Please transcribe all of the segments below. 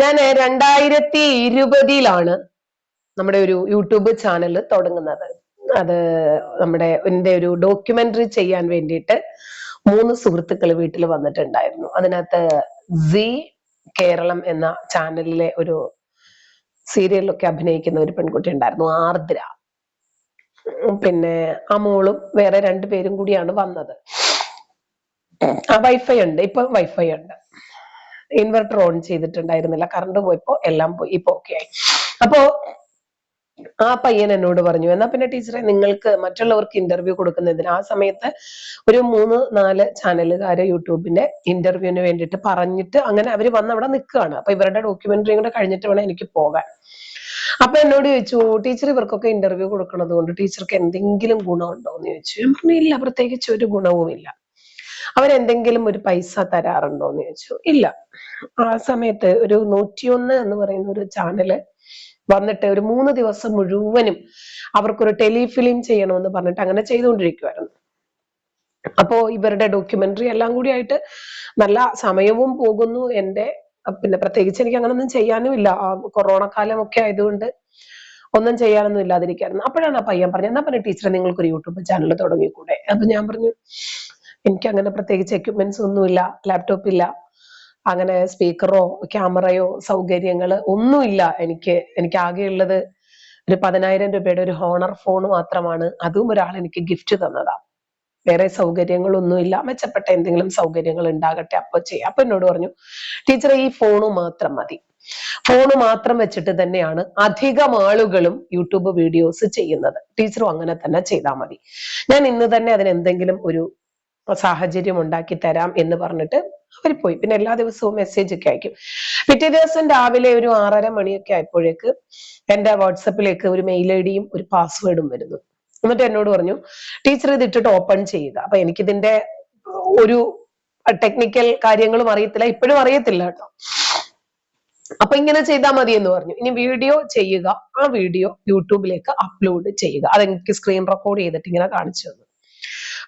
ഞാൻ 2020 നമ്മുടെ ഒരു യൂട്യൂബ് ചാനൽ തുടങ്ങുന്നത്. അത് എന്റെ ഒരു ഡോക്യുമെന്ററി ചെയ്യാൻ വേണ്ടിയിട്ട് 3 സുഹൃത്തുക്കൾ വീട്ടിൽ വന്നിട്ടുണ്ടായിരുന്നു. അതിനകത്ത് സി കേരളം എന്ന ചാനലിലെ ഒരു സീരിയലിലൊക്കെ അഭിനയിക്കുന്ന ഒരു പെൺകുട്ടി ഉണ്ടായിരുന്നു, ആർദ്ര. പിന്നെ അമോളും വേറെ 2 പേരും കൂടിയാണ് വന്നത്. വൈഫൈ ഉണ്ട്, ഇപ്പൊ വൈഫൈ ഉണ്ട്. ഇൻവെർട്ടർ ഓൺ ചെയ്തിട്ടുണ്ടായിരുന്നില്ല, കറണ്ട് പോയപ്പോ എല്ലാം പോയി, ഇപ്പൊ ഓക്കെ ആയി. അപ്പോ ആ പയ്യൻ എന്നോട് പറഞ്ഞു, എന്നാ പിന്നെ ടീച്ചറെ നിങ്ങൾക്ക് മറ്റുള്ളവർക്ക് ഇന്റർവ്യൂ കൊടുക്കുന്നതിന്, ആ സമയത്ത് ഒരു 3-4 ചാനലുകാര് യൂട്യൂബിന്റെ ഇന്റർവ്യൂവിന് വേണ്ടിയിട്ട് പറഞ്ഞിട്ട് അങ്ങനെ അവര് വന്ന് അവിടെ നിൽക്കുകയാണ്. അപ്പൊ ഇവരുടെ ഡോക്യുമെന്ററി കൂടെ കഴിഞ്ഞിട്ട് വേണം എനിക്ക് പോകാൻ. അപ്പൊ എന്നോട് ചോദിച്ചു, ടീച്ചർ ഇവർക്കൊക്കെ ഇന്റർവ്യൂ കൊടുക്കുന്നത് കൊണ്ട് ടീച്ചർക്ക് എന്തെങ്കിലും ഗുണമുണ്ടോ എന്ന് ചോദിച്ചു. ഞാൻ പറഞ്ഞു ഇല്ല, പ്രത്യേകിച്ച് ഒരു ഗുണവും ഇല്ല. അവരെന്തെങ്കിലും ഒരു പൈസ തരാറുണ്ടോ എന്ന് ചോദിച്ചു. ഇല്ല. ആ സമയത്ത് ഒരു 101 എന്ന് പറയുന്ന ഒരു ചാനല് വന്നിട്ട് ഒരു 3 ദിവസം മുഴുവനും അവർക്കൊരു ടെലിഫിലിം ചെയ്യണമെന്ന് പറഞ്ഞിട്ട് അങ്ങനെ ചെയ്തുകൊണ്ടിരിക്കുവായിരുന്നു. അപ്പോ ഇവരുടെ ഡോക്യുമെന്ററി എല്ലാം കൂടി ആയിട്ട് നല്ല സമയവും പോകുന്നു. പിന്നെ പ്രത്യേകിച്ച് എനിക്ക് അങ്ങനൊന്നും ചെയ്യാനും ഇല്ല. കൊറോണ കാലമൊക്കെ ആയതുകൊണ്ട് ഒന്നും ചെയ്യാനൊന്നും ഇല്ലാതിരിക്കായിരുന്നു. അപ്പോഴാണ് ആ പയ്യൻ പറഞ്ഞത്, എന്നാ പറഞ്ഞ ടീച്ചറെ നിങ്ങൾക്കൊരു യൂട്യൂബ് ചാനൽ തുടങ്ങിക്കൂടെ? അപ്പൊ ഞാൻ പറഞ്ഞു, എനിക്ക് അങ്ങനെ പ്രത്യേകിച്ച് എക്യുപ്മെന്റ്സ് ഒന്നുമില്ല, ലാപ്ടോപ്പ് ഇല്ല, അങ്ങനെ സ്പീക്കറോ ക്യാമറയോ സൗകര്യങ്ങള് ഒന്നുമില്ല. എനിക്ക് ആകെയുള്ളത് ഒരു 10,000 രൂപയുടെ ഒരു ഹോണർ ഫോൺ മാത്രമാണ്. അതും ഒരാൾ എനിക്ക് ഗിഫ്റ്റ് തന്നതാ. വേറെ സൗകര്യങ്ങളൊന്നുമില്ല, മെച്ചപ്പെട്ട എന്തെങ്കിലും സൗകര്യങ്ങൾ ഉണ്ടാകട്ടെ അപ്പൊ ചെയ്യാം. അപ്പൊ എന്നോട് പറഞ്ഞു, ടീച്ചർ ഈ ഫോണ് മാത്രം മതി. ഫോണ് മാത്രം വെച്ചിട്ട് തന്നെയാണ് അധികം ആളുകളും യൂട്യൂബ് വീഡിയോസ് ചെയ്യുന്നത്. ടീച്ചറും അങ്ങനെ തന്നെ ചെയ്താൽ മതി. ഞാൻ ഇന്ന് തന്നെ അതിന് എന്തെങ്കിലും ഒരു സാഹചര്യം ഉണ്ടാക്കി തരാം എന്ന് പറഞ്ഞിട്ട് അവർ പോയി. പിന്നെ എല്ലാ ദിവസവും മെസ്സേജ് ഒക്കെ അയക്കും. പിറ്റേ ദിവസം രാവിലെ ഒരു 6:30 മണിയൊക്കെ ആയപ്പോഴേക്ക് എന്റെ വാട്സപ്പിലേക്ക് ഒരു മെയിൽ ഐ ഡിയും ഒരു പാസ്വേഡും വരുന്നു. എന്നിട്ട് എന്നോട് പറഞ്ഞു, ടീച്ചർ ഇത് ഇട്ടിട്ട് ഓപ്പൺ ചെയ്യുക. അപ്പൊ എനിക്കിതിന്റെ ഒരു ടെക്നിക്കൽ കാര്യങ്ങളും അറിയത്തില്ല, ഇപ്പോഴും അറിയത്തില്ല കേട്ടോ. അപ്പൊ ഇങ്ങനെ ചെയ്താൽ മതി എന്ന് പറഞ്ഞു. ഇനി വീഡിയോ ചെയ്യുക, ആ വീഡിയോ യൂട്യൂബിലേക്ക് അപ്ലോഡ് ചെയ്യുക. അതെനിക്ക് സ്ക്രീൻ റെക്കോർഡ് ചെയ്തിട്ട് ഇങ്ങനെ കാണിച്ചു തന്നു.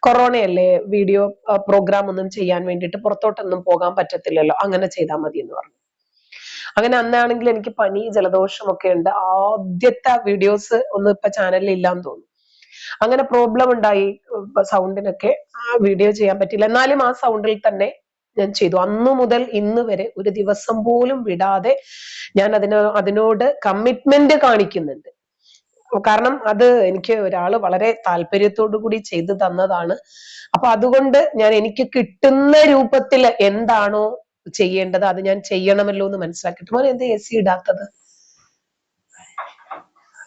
കൊറോണയല്ലേ, വീഡിയോ പ്രോഗ്രാം ഒന്നും ചെയ്യാൻ വേണ്ടിയിട്ട് പുറത്തോട്ടൊന്നും പോകാൻ പറ്റത്തില്ലല്ലോ, അങ്ങനെ ചെയ്താൽ മതി എന്ന് പറഞ്ഞു. അങ്ങനെ അന്നാണെങ്കിൽ എനിക്ക് പനി ജലദോഷം ഒക്കെ ഉണ്ട്. ആദ്യത്തെ വീഡിയോസ് ഒന്നും ഇപ്പൊ ചാനലിൽ ഇല്ലാന്ന് തോന്നുന്നു. അങ്ങനെ പ്രോബ്ലം ഉണ്ടായി, സൗണ്ടിനൊക്കെ വീഡിയോ ചെയ്യാൻ പറ്റില്ല. എന്നാലും ആ സൗണ്ടിൽ തന്നെ ഞാൻ ചെയ്തു. അന്നു മുതൽ ഇന്ന് വരെ ഒരു ദിവസം പോലും വിടാതെ ഞാൻ അതിനോട് കമ്മിറ്റ്മെന്റ് കാണിക്കുന്നുണ്ട്. കാരണം അത് എനിക്ക് ഒരാള് വളരെ താല്പര്യത്തോടു കൂടി ചെയ്തു തന്നതാണ്. അപ്പൊ അതുകൊണ്ട് ഞാൻ എനിക്ക് കിട്ടുന്ന രൂപത്തിൽ എന്താണോ ചെയ്യേണ്ടത് അത് ഞാൻ ചെയ്യണമല്ലോ എന്ന് മനസ്സിലാക്കിയിട്ട്. മോനെ എന്താ AC ഇടാത്തത്?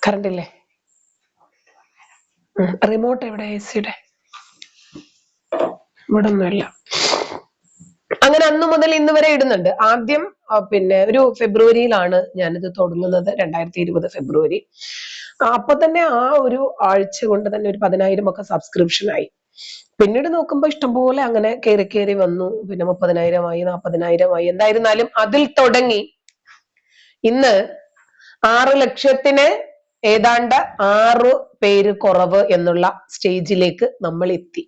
കറണ്ട് ഇല്ലേ? റിമോട്ട് എവിടെ AC-യുടെ? ഇവിടെ ഒന്നുമില്ല. അങ്ങനെ അന്നു മുതൽ ഇന്ന് വരെ ഇടുന്നുണ്ട്. ആദ്യം പിന്നെ ഒരു ഫെബ്രുവരിയിലാണ് ഞാനിത് തുടങ്ങുന്നത്, 2020 ഫെബ്രുവരി. അപ്പൊ തന്നെ ആ ഒരു ആഴ്ച കൊണ്ട് തന്നെ ഒരു 10,000 ഒക്കെ സബ്സ്ക്രിപ്ഷൻ ആയി. പിന്നീട് നോക്കുമ്പോ ഇഷ്ടംപോലെ അങ്ങനെ കയറി വന്നു. പിന്നെ 30,000 ആയി, 40,000 ആയി. എന്തായിരുന്നാലും അതിൽ തുടങ്ങി ഇന്ന് 6 ലക്ഷത്തിന് ഏതാണ്ട് 6 പേര് കുറവ് എന്നുള്ള സ്റ്റേജിലേക്ക് നമ്മൾ എത്തി.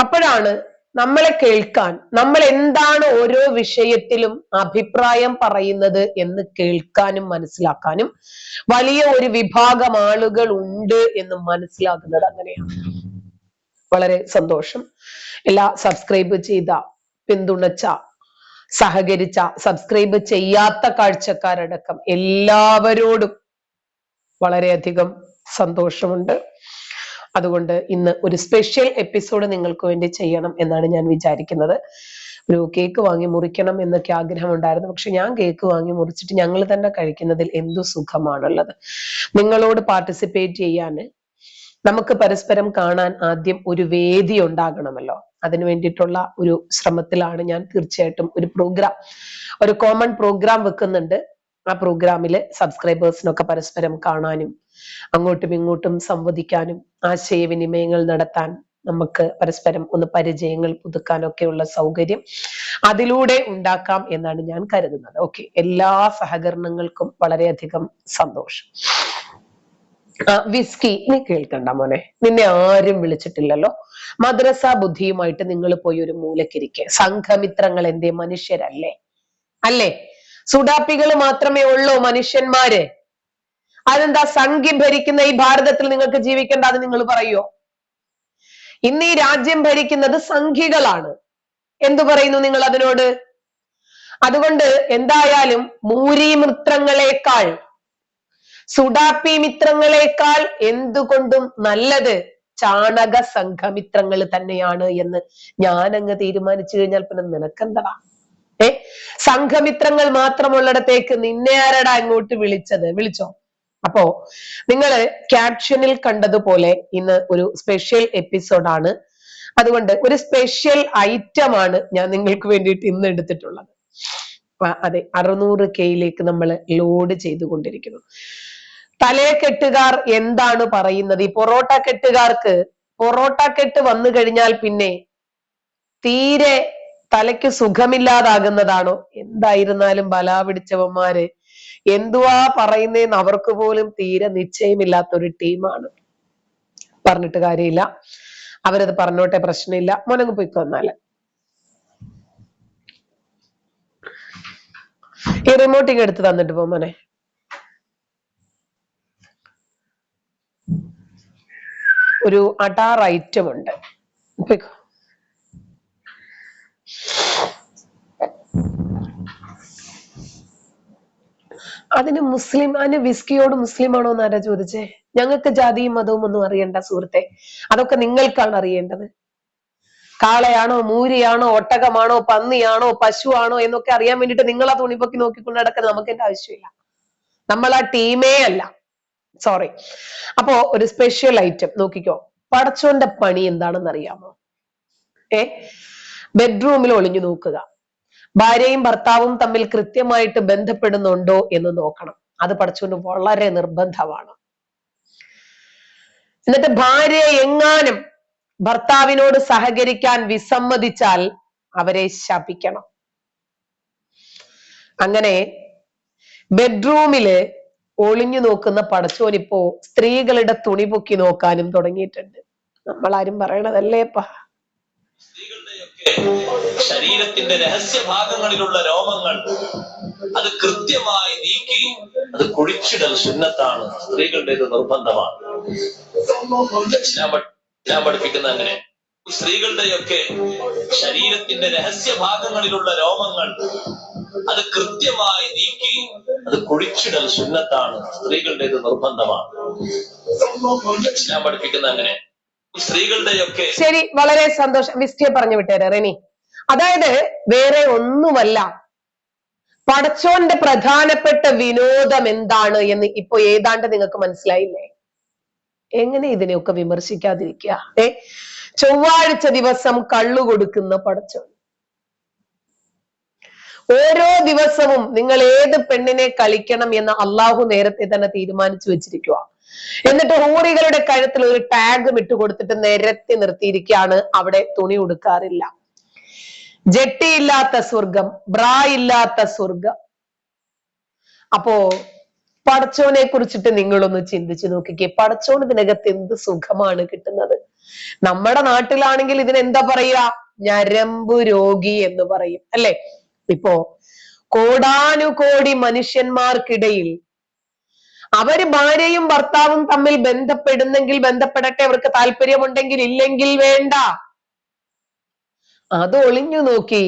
അപ്പോഴാണ് നമ്മളെ കേൾക്കാൻ, നമ്മൾ എന്താണ് ഓരോ വിഷയത്തിലും അഭിപ്രായം പറയുന്നത് എന്ന് കേൾക്കാനും മനസ്സിലാക്കാനും വലിയ ഒരു വിഭാഗം ആളുകൾ ഉണ്ട് എന്ന് മനസ്സിലാക്കുന്നത് അങ്ങനെയാണ്. വളരെ സന്തോഷം. എല്ലാ സബ്സ്ക്രൈബ് ചെയ്ത, പിന്തുണച്ച, സഹകരിച്ച, സബ്സ്ക്രൈബ് ചെയ്യാത്ത കാഴ്ചക്കാരടക്കം എല്ലാവരോടും വളരെയധികം സന്തോഷമുണ്ട്. അതുകൊണ്ട് ഇന്ന് ഒരു സ്പെഷ്യൽ എപ്പിസോഡ് നിങ്ങൾക്ക് വേണ്ടി ചെയ്യണം എന്നാണ് ഞാൻ വിചാരിക്കുന്നത്. ഒരു കേക്ക് വാങ്ങി മുറിക്കണം എന്നൊക്കെ ആഗ്രഹമുണ്ടായിരുന്നു. പക്ഷെ ഞാൻ കേക്ക് വാങ്ങി മുറിച്ചിട്ട് ഞങ്ങൾ തന്നെ കഴിക്കുന്നതിൽ എന്തു സുഖമാണുള്ളത്. നിങ്ങളോട് പാർട്ടിസിപ്പേറ്റ് ചെയ്യാൻ, നമുക്ക് പരസ്പരം കാണാൻ ആദ്യം ഒരു വേദി ഉണ്ടാകണമല്ലോ. അതിനു വേണ്ടിയിട്ടുള്ള ഒരു ശ്രമത്തിലാണ് ഞാൻ. തീർച്ചയായിട്ടും ഒരു കോമൺ പ്രോഗ്രാം വെക്കുന്നുണ്ട്. ആ പ്രോഗ്രാമില് സബ്സ്ക്രൈബേഴ്സിനൊക്കെ പരസ്പരം കാണാനും അങ്ങോട്ടും ഇങ്ങോട്ടും സംവദിക്കാനും ആശയവിനിമയങ്ങൾ നടത്താൻ, നമുക്ക് പരസ്പരം ഒന്ന് പരിചയങ്ങൾ പുതുക്കാനൊക്കെയുള്ള സൗകര്യം അതിലൂടെ ഉണ്ടാക്കാം എന്നാണ് ഞാൻ കരുതുന്നത്. ഓക്കെ, എല്ലാ സഹകരണങ്ങൾക്കും വളരെയധികം സന്തോഷം. വിസ്കി, നീ കേൾക്കണ്ട മോനെ, നിന്നെ ആരും വിളിച്ചിട്ടില്ലല്ലോ. മദ്രസ ബുദ്ധിയുമായിട്ട് നിങ്ങൾ പോയി ഒരു മൂലക്കിരിക്കെ. സംഘമിത്രങ്ങൾ എന്തേ മനുഷ്യരല്ലേ? അല്ലേ? സുഡാപ്പികൾ മാത്രമേ ഉള്ളൂ മനുഷ്യന്മാര്? അതെന്താ സംഘി ഭരിക്കുന്ന ഈ ഭാരതത്തിൽ നിങ്ങൾക്ക് ജീവിക്കേണ്ട അത് നിങ്ങൾ പറയോ? ഇന്ന് ഈ രാജ്യം ഭരിക്കുന്നത് സംഘികളാണ്. എന്തു പറയുന്നു നിങ്ങൾ അതിനോട്? അതുകൊണ്ട് എന്തായാലും മൂരി മിത്രങ്ങളെക്കാൾ, സുഡാപ്പി മിത്രങ്ങളെക്കാൾ എന്തുകൊണ്ടും നല്ലത് ചാണക സംഘമിത്രങ്ങൾ തന്നെയാണ് എന്ന് ഞാൻ അങ്ങ് തീരുമാനിച്ചു കഴിഞ്ഞാൽ പിന്നെ നിനക്കെന്താ? സംഘമിത്രങ്ങൾ മാത്രമുള്ളിടത്തേക്ക് നിന്നെ ആരടാ അങ്ങോട്ട് വിളിച്ചത്? വിളിച്ചോ? അപ്പോ നിങ്ങൾ ക്യാപ്ഷനിൽ കണ്ടതുപോലെ ഇന്ന് ഒരു സ്പെഷ്യൽ എപ്പിസോഡാണ്. അതുകൊണ്ട് ഒരു സ്പെഷ്യൽ ഐറ്റം ആണ് ഞാൻ നിങ്ങൾക്ക് വേണ്ടിയിട്ട് ഇന്ന് എടുത്തിട്ടുള്ളത്. അതെ, 600K നമ്മൾ ലോഡ് ചെയ്തുകൊണ്ടിരിക്കുന്നു. തലയെക്കെട്ടുകാർ എന്താണ് പറയുന്നത്? ഈ പൊറോട്ട കെട്ടുകാർക്ക് പൊറോട്ട കെട്ട് വന്നു കഴിഞ്ഞാൽ പിന്നെ തീരെ തലയ്ക്ക് സുഖമില്ലാതാകുന്നതാണോ? എന്തായിരുന്നാലും ബലാ പിടിച്ചവന്മാര് എന്തുവാ പറയുന്നേന്ന് അവർക്ക് പോലും തീരെ നിശ്ചയമില്ലാത്ത ഒരു ടീമാണ്. പറഞ്ഞിട്ട് കാര്യമില്ല, അവരത് പറഞ്ഞോട്ടെ, പ്രശ്നമില്ല. മോനങ്ങ് പോയിക്കോ. വന്നാല് ഈ റിമോട്ടിങ് എടുത്ത് തന്നിട്ട് പോ മോനെ. ഒരു അടാർ ഐറ്റം ഉണ്ട്. അതിന് മുസ്ലിം, അതിന് വിസ്കിയോട് മുസ്ലിം ആണോ എന്ന് ആരാ ചോദിച്ചേ? ഞങ്ങൾക്ക് ജാതിയും മതവും ഒന്നും അറിയണ്ട സുഹൃത്തെ, അതൊക്കെ നിങ്ങൾക്കാണ് അറിയേണ്ടത്. കാളയാണോ, മൂരിയാണോ, ഒട്ടകമാണോ, പന്നിയാണോ, പശുവാണോ എന്നൊക്കെ അറിയാൻ വേണ്ടിട്ട് നിങ്ങൾ ആ തുണിപ്പൊക്കി നോക്കിക്കൊണ്ട് നടക്കാൻ നമുക്ക് എന്റെ ആവശ്യമില്ല. നമ്മൾ ആ ടീമേ അല്ല, സോറി. അപ്പോ ഒരു സ്പെഷ്യൽ ഐറ്റം നോക്കിക്കോ. പടച്ചോന്റെ പണി എന്താണെന്ന് അറിയാമോ? ബെഡ്റൂമിൽ ഒളിഞ്ഞു നോക്കുക. ഭാര്യയും ഭർത്താവും തമ്മിൽ കൃത്യമായിട്ട് ബന്ധപ്പെടുന്നുണ്ടോ എന്ന് നോക്കണം. അത് പടച്ചോന് വളരെ നിർബന്ധമാണ്. എന്നിട്ട് ഭാര്യ എങ്ങാനും ഭർത്താവിനോട് സഹകരിക്കാൻ വിസമ്മതിച്ചാൽ അവരെ ശപിക്കണം. അങ്ങനെ ബെഡ്റൂമില് ഒളിഞ്ഞു നോക്കുന്ന പടച്ചോനിപ്പോ സ്ത്രീകളുടെ തുണി പൊക്കി നോക്കാനും തുടങ്ങിയിട്ടുണ്ട്. നമ്മളാരും പറയണതല്ലേപ്പാ. ശരീരത്തിന്റെ രഹസ്യഭാഗങ്ങളിലുള്ള രോമങ്ങൾ അത് കൃത്യമായി നീക്കി അത് കുഴിച്ചിടൽ സുന്നത്താണ്, സ്ത്രീകളുടേത് നിർബന്ധമാണ്. ഞാൻ പഠിപ്പിക്കുന്ന അങ്ങനെ സ്ത്രീകളുടെയൊക്കെ ശരീരത്തിന്റെ രഹസ്യഭാഗങ്ങളിലുള്ള രോമങ്ങൾ അത് കൃത്യമായി നീക്കി അത് കുഴിച്ചിടൽ സുന്നത്താണ്, സ്ത്രീകളുടേത് നിർബന്ധമാണ്. ഞാൻ പഠിപ്പിക്കുന്ന അങ്ങനെ സ്ത്രീകളുടെയൊക്കെ. ശരി, വളരെ സന്തോഷം. വിസ്റ്റിയെ പറഞ്ഞു വിട്ടേരെ റെനി. അതായത് വേറെ ഒന്നുമല്ല, പടച്ചോന്റെ പ്രധാനപ്പെട്ട വിനോദം എന്താണ് എന്ന് ഇപ്പൊ ഏതാണ്ട് നിങ്ങൾക്ക് മനസ്സിലായില്ലേ? എങ്ങനെ ഇതിനെയൊക്കെ വിമർശിക്കാതിരിക്കുക? ചൊവ്വാഴ്ച ദിവസം കള്ളു കൊടുക്കുന്ന പടച്ചോൻ, ഓരോ ദിവസവും നിങ്ങൾ ഏത് പെണ്ണിനെ കളിക്കണം എന്ന് അള്ളാഹു നേരത്തെ തന്നെ തീരുമാനിച്ചു വെച്ചിരിക്കുക. എന്നിട്ട് ഹൂറികളുടെ കഴുത്തിൽ ഒരു ടാഗും ഇട്ട് കൊടുത്തിട്ട് നിരത്തി നിർത്തിയിരിക്കുകയാണ്. അവിടെ തുണി ഉടുക്കാറില്ല. ജെട്ടിയില്ലാത്ത സ്വർഗം, ബ്രാ ഇല്ലാത്ത സ്വർഗം. അപ്പോ പടച്ചോനെ കുറിച്ചിട്ട് നിങ്ങളൊന്ന് ചിന്തിച്ചു നോക്കിക്കേ. പടച്ചോൻ ഇതിനകത്ത് എന്ത് സുഖമാണ് കിട്ടുന്നത്? നമ്മുടെ നാട്ടിലാണെങ്കിൽ ഇതിനെന്താ പറയാ? ഞരമ്പു രോഗി എന്ന് പറയും, അല്ലെ? ഇപ്പോ കോടാനുകോടി മനുഷ്യന്മാർക്കിടയിൽ അവര് ഭാര്യയും ഭർത്താവും തമ്മിൽ ബന്ധപ്പെടുന്നെങ്കിൽ ബന്ധപ്പെടട്ടെ, അവർക്ക് താല്പര്യമുണ്ടെങ്കിൽ, ഇല്ലെങ്കിൽ വേണ്ട. അത് ഒളിഞ്ഞു നോക്കി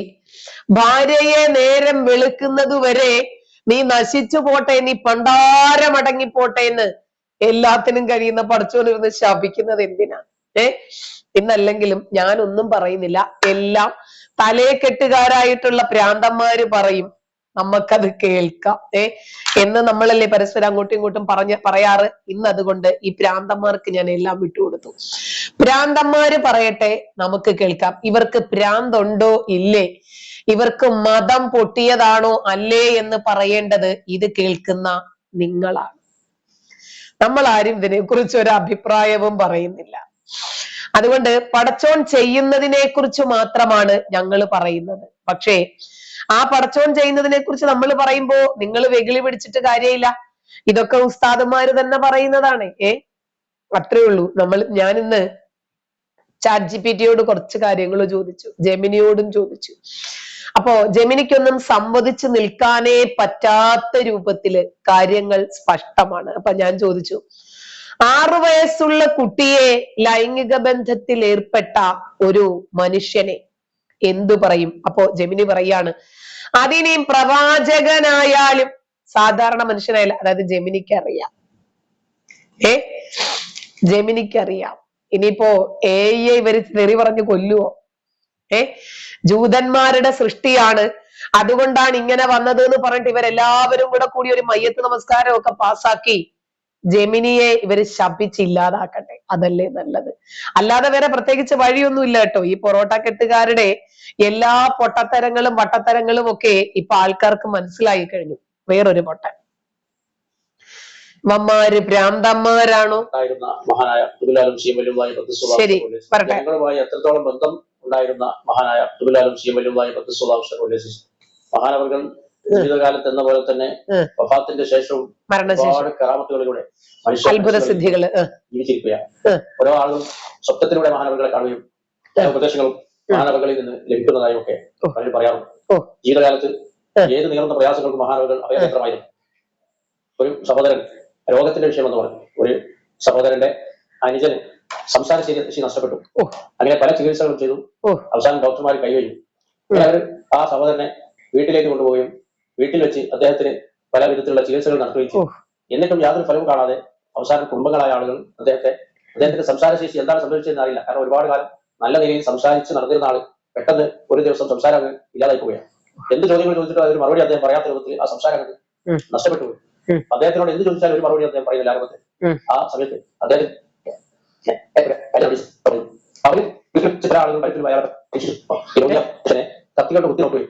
ഭാര്യയെ നേരം വെളുക്കുന്നത് വരെ നീ നശിച്ചു പോട്ടെ, നീ പണ്ടാരമടങ്ങിപ്പോട്ടെ എന്ന് എല്ലാത്തിനും കഴിയുന്ന പടച്ചോനിരുന്ന് ശപിക്കുന്നത് എന്തിനാ? ഇന്നല്ലെങ്കിലും ഞാനൊന്നും പറയുന്നില്ല, എല്ലാം തലയെക്കെട്ടുകാരായിട്ടുള്ള പ്രാന്തന്മാര് പറയും, നമുക്കത് കേൾക്കാം എന്ന് നമ്മളല്ലേ പരസ്പരം അങ്ങോട്ടും ഇങ്ങോട്ടും പറയാറ്. ഇന്ന് അതുകൊണ്ട് ഈ പ്രാന്തന്മാർക്ക് ഞാൻ എല്ലാം വിട്ടുകൊടുത്തു. പ്രാന്തന്മാര് പറയട്ടെ, നമുക്ക് കേൾക്കാം. ഇവർക്ക് പ്രാന്തുണ്ടോ ഇല്ലേ, ഇവർക്ക് മതം പൊട്ടിയതാണോ അല്ലേ എന്ന് പറയേണ്ടത് ഇത് കേൾക്കുന്ന നിങ്ങളാണ്. നമ്മൾ ആരും ഇതിനെക്കുറിച്ച് ഒരു അഭിപ്രായവും പറയുന്നില്ല. അതുകൊണ്ട് പടച്ചോൻ ചെയ്യുന്നതിനെ കുറിച്ച് മാത്രമാണ് ഞങ്ങൾ പറയുന്നത്. പക്ഷേ ആ പടച്ചോൻ ചെയ്യുന്നതിനെ കുറിച്ച് നമ്മൾ പറയുമ്പോ നിങ്ങൾ വെകിളി പിടിച്ചിട്ട് കാര്യമില്ല. ഇതൊക്കെ ഉസ്താദന്മാര് തന്നെ പറയുന്നതാണ്. അത്രേ ഉള്ളൂ. ഞാൻ ഇന്ന് ചാറ്റ് GPT കുറച്ച് കാര്യങ്ങൾ ചോദിച്ചു, ജെമിനിയോടും ചോദിച്ചു. അപ്പോ ജെമിനിക്കൊന്നും സംവദിച്ചു നിൽക്കാനേ പറ്റാത്ത രൂപത്തില് കാര്യങ്ങൾ സ്പഷ്ടമാണ്. അപ്പൊ ഞാൻ ചോദിച്ചു, 6 വയസ്സുള്ള കുട്ടിയെ ലൈംഗിക ബന്ധത്തിൽ ഏർപ്പെട്ട ഒരു മനുഷ്യനെ എന്തു പറയും? അപ്പോ ജെമിനി പറയാണ്, അതിനെയും പ്രവാചകനായാലും സാധാരണ മനുഷ്യനായാലും, അതായത് ജെമിനിക്ക് അറിയാം, ജെമിനിക്ക് അറിയാം. ഇനിയിപ്പോ ഇവര് തെറി പറഞ്ഞു കൊല്ലുവോ? ജൂതന്മാരുടെ സൃഷ്ടിയാണ്, അതുകൊണ്ടാണ് ഇങ്ങനെ വന്നത് എന്ന് പറഞ്ഞിട്ട് ഇവരെല്ലാവരും കൂടെ കൂടി ഒരു മയ്യത്ത് നമസ്കാരം ഒക്കെ പാസ്സാക്കി ജെമിനിയെ ഇവര് ശപിച്ചില്ലാതാക്കട്ടെ, അതല്ലേ നല്ലത്. അല്ലാതെ വേറെ പ്രത്യേകിച്ച് വഴിയൊന്നും ഇല്ല കേട്ടോ. ഈ പൊറോട്ട കെട്ടുകാരുടെ എല്ലാ പൊട്ടത്തരങ്ങളും വട്ടത്തരങ്ങളും ഒക്കെ ഇപ്പൊ ആൾക്കാർക്ക് മനസ്സിലായി കഴിഞ്ഞു. വേറൊരു പൊട്ടൻ, വമ്മാര് ഭ്രാന്തന്മാരാണോ? മഹാനായ ശരി, പറട്ടെ. എത്രത്തോളം ബന്ധം ഉണ്ടായിരുന്ന മഹാനായ മഹാനവർകൾ ജീവിതകാലത്ത് എന്ന പോലെ തന്നെ വഫാത്തിന്റെ ശേഷവും ഒരുപാട് കറാമത്തുകളിലൂടെ അത്ഭുത സിദ്ധികള് ജീവിച്ചിരിക്കുകയാണ്. ഓരോ ആളും സ്വപ്നത്തിലൂടെ മഹാനവർകളെ കാണുകയും ഉപദേശങ്ങളും മഹാനവർകളിൽ നിന്ന് ലഭിക്കുന്നതായും ഒക്കെ പലരും പറയാറുണ്ട്. ജീവിതകാലത്ത് ഏത് നീളുന്ന പ്രയാസങ്ങൾക്കും മഹാനവർകൾ അഭയകേന്ദ്രമായിരുന്നു. ഒരു സഹോദരൻ രോഗത്തിന്റെ വിഷയമെന്ന് പറഞ്ഞു. ഒരു സഹോദരന്റെ അനുജന് സംസാര ശേഷി നഷ്ടപ്പെട്ടു. അങ്ങനെ പല ചികിത്സകളും ചെയ്തു. അവസാനം ഡോക്ടർമാർ കൈവഴിഞ്ഞു. അവർ ആ സഹോദരനെ വീട്ടിലേക്ക് കൊണ്ടുപോവുകയും വീട്ടിൽ വെച്ച് അദ്ദേഹത്തിന് പല വിധത്തിലുള്ള ചികിത്സകൾ നടത്തുകയും ചെയ്തു. എന്നിട്ടും യാതൊരു ഫലവും കാണാതെ അവസാനം കുടുംബങ്ങളായ ആളുകൾ അദ്ദേഹത്തിന്റെ സംസാരശേഷി എന്താണ് സംഭവിച്ചതെന്ന് അറിയില്ല. കാരണം ഒരുപാട് കാലം നല്ല നിലയിൽ സംസാരിച്ച് നടന്നിരുന്ന ആള് പെട്ടെന്ന് ഒരു ദിവസം സംസാരം ഇല്ലാതായി പോവുകയാണ്. എന്ത് ചോദ്യങ്ങൾ ചോദിച്ചിട്ടും അതൊരു മറുപടി അദ്ദേഹം പറയാത്ത രൂപത്തിൽ ആ സംസാരം നഷ്ടപ്പെട്ടു പോയി. അദ്ദേഹത്തിനോട് എന്ത് ചോദിച്ചാലും ഒരു മറുപടി അദ്ദേഹം പറയുന്നില്ല. ആരംഭത്തിൽ ആ സമയത്ത് അദ്ദേഹം ചില ആളുകൾ കത്തികളുടെ കുത്തി നോക്കുകയും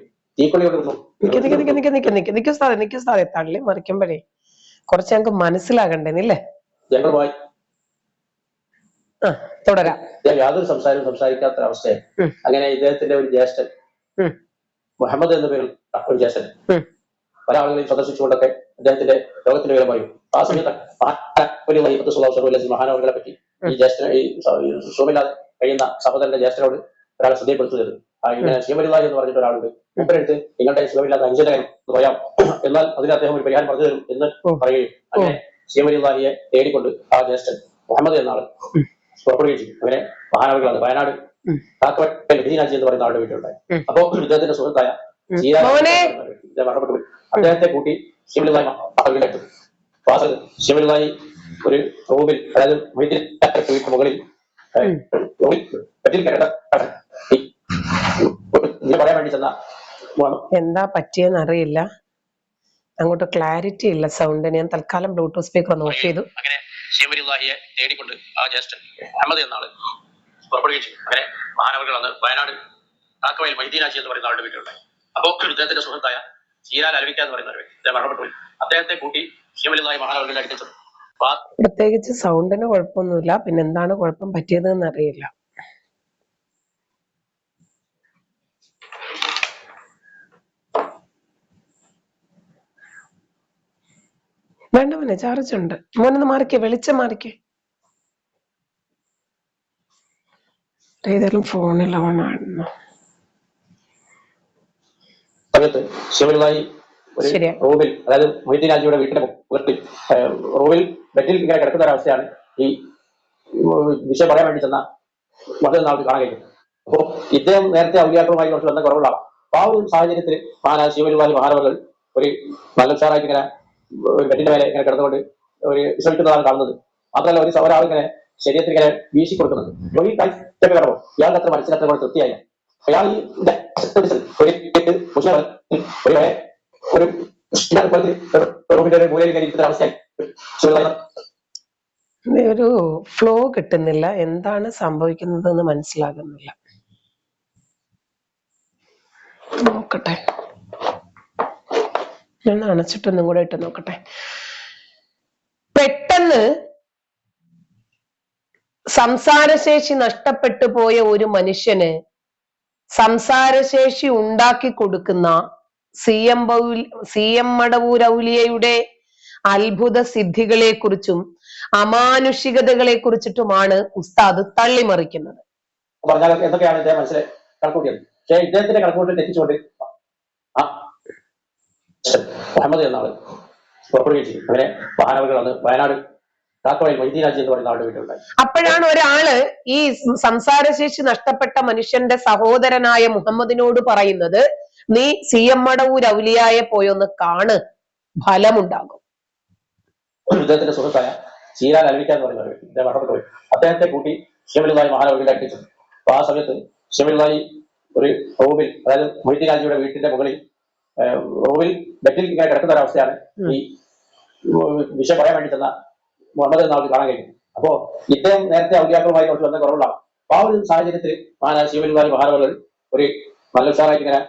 തള്ളി മറിക്കുമ്പോഴേ കുറച്ച് ഞങ്ങൾക്ക് മനസ്സിലാകണ്ടേന്നില്ലേ? തുടരാം. യാതൊരു സംസാരവും സംസാരിക്കാത്ത അവസ്ഥയെ അങ്ങനെ ഇദ്ദേഹത്തിന്റെ ഒരു ജ്യേഷ്ഠൻ മുഹമ്മദ് എന്ന പേരിൽ ഒരു ജ്യേഷ്ഠൻ പല ആളുകളെയും സന്ദർശിച്ചുകൊണ്ടൊക്കെ അദ്ദേഹത്തിന്റെ രോഗത്തിന്റെ വിവരം പറയും. ആ സമയത്ത് മഹാനവർകളെ പറ്റി ഈ ജ്യേഷ്ഠ ഈ സുഖമില്ലാതെ കഴിയുന്ന സഹോദരന്റെ ജ്യേഷ്ഠനോട് ഒരാളെ ശ്രദ്ധപ്പെടുത്തുന്നത് ഇങ്ങനെ ശിവമരുതായി എന്ന് പറഞ്ഞിട്ട് ഒരാളുണ്ട്. മുമ്പെടുത്ത് നിങ്ങളുടെ സുഖമില്ലാത്ത അനുജനകൻ എന്ന് പറയാം, എന്നാൽ അതിന് അദ്ദേഹം ഒരു പരിഹാരം പറഞ്ഞു തരും എന്ന് പറയുകയും അങ്ങനെ ശിവമരുതാഹിയെ തേടിക്കൊണ്ട് ആ ജ്യേഷ്ഠൻ മുഹമ്മദ് എന്ന ആള് പുറപ്പെടുകയും ചെയ്യും. അങ്ങനെ മഹാനവർകളാണ് വയനാട് കാക്കവട്ടീനാജി എന്ന് പറയുന്ന ആളുടെ വീട്ടിലുണ്ടായി. അപ്പോ ഇദ്ദേഹത്തിന്റെ സുഹൃത്തായ മരണപ്പെട്ടു. അദ്ദേഹത്തെ കൂട്ടി ശിവമരുതായി മഹലിലെത്തും. ശിവമരുതായി ഒരു റൂമിൽ, അതായത് വീട്ടിൽ മുകളിൽ പറയാൻ വേണ്ടി ചെന്ന എന്താ പറ്റിയെന്ന് അറിയില്ല, അങ്ങോട്ട് ക്ലാരിറ്റി ഇല്ല സൗണ്ടിന്. ഞാൻ തൽക്കാലം ബ്ലൂടൂത്ത് സ്പീക്കർ ഒന്ന് ഓഫ് ചെയ്തു. അങ്ങനെ ശിവമരുതാഹിയെ തേടിക്കൊണ്ട് ആ ജ്യേഷ്ഠൻ മുഹമ്മദ് എന്ന ആള് പുറപ്പെടുകയും ചെയ്യും. അങ്ങനെ മഹാനവർകൾ അന്ന് വയനാട് കാക്കവയൽ മൈദീനാജി എന്ന് പറയുന്ന ആളുടെ വീട്ടിലുണ്ടായി. അപ്പോൾ ഇദ്ദേഹത്തിന്റെ സുഹൃത്തായ ചീരാൽ അലവിക്ക എന്ന് പറയുന്ന ഒരു വ്യക്തി മരണപ്പെട്ടു. അദ്ദേഹത്തെ കൂട്ടി ശിവമരുതായി മഹാനവർകളുടെ അടുത്ത് പ്രത്യേകിച്ച് സൗണ്ടിന് കുഴപ്പമൊന്നുമില്ല, പിന്നെ എന്താണ് കുഴപ്പം പറ്റിയതെന്ന് അറിയില്ല. വേണ്ട മോനെ, ചാർജ് ഉണ്ട്. മോനൊന്ന് മാറിക്കേ, വെളിച്ചം മാറിക്കേ. ഏതായാലും ഫോണിൽ ഓണായിരുന്നു. സമയത്ത് ശിവമരുതായി റൂമിൽ, അതായത് മൊയ്തീനാജിയുടെ വീട്ടിലെ മുഖത്തിൽ റൂമിൽ ബെഡിൽ ഇങ്ങനെ കിടക്കുന്ന ഒരവസ്ഥയാണ് ഈ വിഷയം പറയാൻ വേണ്ടി ചെന്ന വളരെ നാൾക്ക് കാണാൻ കഴിയും. അപ്പോൾ ഇദ്ദേഹം നേരത്തെ ഔലിയാക്കളുമായി കുറച്ച് ബന്ധം കുറവുള്ളതാണ്. അപ്പൊ ആ ഒരു സാഹചര്യത്തിൽ ശിവമരുതായി മഹാനവർകൾ ഒരു നല്ല ഉഷാറായിട്ട് ഇങ്ങനെ ബെഡിന്റെ മേലെ ഇങ്ങനെ കിടന്നുകൊണ്ട് ഒരു വിശ്രമിക്കുന്നതാണ് കാണുന്നത്. മാത്രമല്ല ഒരാൾ ഇങ്ങനെ ശരീരത്തിൽ ഇങ്ങനെ വീശി കൊടുക്കുന്നത്. ഈ കാഴ്ച കടമോ ഇയാൾക്ക് അത്ര മനസ്സിലത്ര കൊണ്ട് തൃപ്തിയായില്ല. അയാൾ ഈ ഒരു ഫ്ലോ കിട്ടുന്നില്ല, എന്താണ് സംഭവിക്കുന്നത് എന്ന് മനസ്സിലാകുന്നില്ല. നോക്കട്ടെ, ഞാൻ അണച്ചിട്ടൊന്നും കൂടെ ഇട്ട് നോക്കട്ടെ. പെട്ടെന്ന് സംസാരശേഷി നഷ്ടപ്പെട്ടു പോയ ഒരു മനുഷ്യന് സംസാരശേഷി ഉണ്ടാക്കി കൊടുക്കുന്ന CM മടവൂർ ഔലിയയുടെ അത്ഭുത സിദ്ധികളെ കുറിച്ചും അമാനുഷികതകളെ കുറിച്ചിട്ടുമാണ് ഉസ്താദ് തള്ളിമറിക്കുന്നത്. പറഞ്ഞാൽ എന്തൊക്കെയാണ് ഇദ്ദേഹം മനസ്സിലെ കണക്കൂട്ടിയത്. പക്ഷേ ഇദ്ദേഹത്തിന്റെ കണക്കൂട്ടിൽ തെറ്റിച്ചുകൊണ്ട് മുഹമ്മദ് എന്ന ആള് പുറപ്പെടുകയും ചെയ്തു. അങ്ങനെ മഹാനവകൾ അന്ന് വയനാട് കാക്കവയൽ മൊയ്തീനാജി എന്ന് പറയുന്ന ആളുടെ വീട്ടിലുണ്ടായി. അപ്പോഴാണ് ഒരാള് ഈ സംസാരശേഷി നഷ്ടപ്പെട്ട മനുഷ്യന്റെ സഹോദരനായ മുഹമ്മദിനോട് പറയുന്നത്, നീ CM മടവൂർ ഔലിയായെ പോയൊന്ന് കാണ്, ഫലമുണ്ടാകും. ഒരു ഇദ്ദേഹത്തിന്റെ സുഹൃത്തായ ചീരാൻ അലവിക്ക എന്ന് പറയുന്ന വ്യക്തി ഇദ്ദേഹം മരണപ്പെട്ടു പോയി. അദ്ദേഹത്തെ കൂട്ടി ഷെമിലുള്ളാഹി മഹാനവകളുടെ അടുത്തു. അപ്പൊ ആ സമയത്ത് ഷെമിലുള്ളാഹി ഒരു റൂമിൽ, അതായത് മൊയ്തീനാജിയുടെ വീട്ടിന്റെ മുകളിൽ റൂമിൽ ബെറ്റിൽ ഇങ്ങനെ കിടക്കുന്ന ഒരവസ്ഥയാണ് ഈ വിഷയം പറയാൻ വേണ്ടി ചെന്ന മുഹമ്മദ് എന്ന ആൾക്ക് കാണാൻ കഴിയും. അപ്പോ ഇദ്ദേഹം നേരത്തെ ഔദ്യോഗികമായി കുറച്ച് വന്ന കുറവുള്ളതാണ്. അപ്പൊ ആ ഒരു സാഹചര്യത്തിൽ ശിവലുള്ളാഹി മഹാനവകൾ ഒരു നല്ല ഉഷാറായിട്ട് ഇങ്ങനെ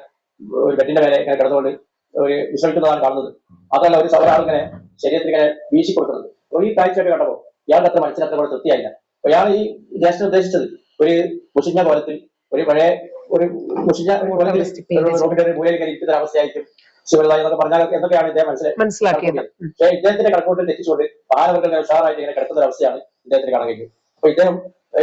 ഒരു ബെറ്റിന്റെ മേലെ ഇങ്ങനെ കിടന്നുകൊണ്ട് ഒരു വിശ്രമിക്കുന്നതാണ് കാണുന്നത്. അതല്ല ഒരു ഒരാൾ ഇങ്ങനെ ശരീരത്തിൽ ഇങ്ങനെ വീശി കൊടുക്കുന്നത്. ഈ കാഴ്ചയൊക്കെ കണ്ടപ്പോൾ ഇയാൾക്ക് അത്ര മനസ്സിനത്ര കൂടെ തൃപ്തിയായില്ല. അപ്പൊ ഇയാൾ ഈ ജ്യേഷ്ഠൻ ഉദ്ദേശിച്ചത് ഒരു മുഷിഞ്ഞ കോലത്തിൽ, ഒരു പഴയ ഒരു മുഷിഞ്ഞ റോഡിന്റെ ഒരു മൂലയിൽ ഇരിക്കുന്ന ഒരു അവസ്ഥയായിരിക്കും ശിവലുള്ളാഹി എന്നൊക്കെ പറഞ്ഞാൽ എന്തൊക്കെയാണ് ഇദ്ദേഹം മനസ്സിലാക്കിയത്. പക്ഷേ ഇദ്ദേഹത്തിന്റെ കണക്കോട്ടിൽ തെറ്റിച്ചുകൊണ്ട് മഹാനവர்கள் ഉഷാറായിട്ട് ഇങ്ങനെ കിടക്കുന്ന ഒരു അവസ്ഥയാണ് ഇദ്ദേഹത്തിന് കാണാൻ കഴിയും. അപ്പൊ ഇദ്ദേഹം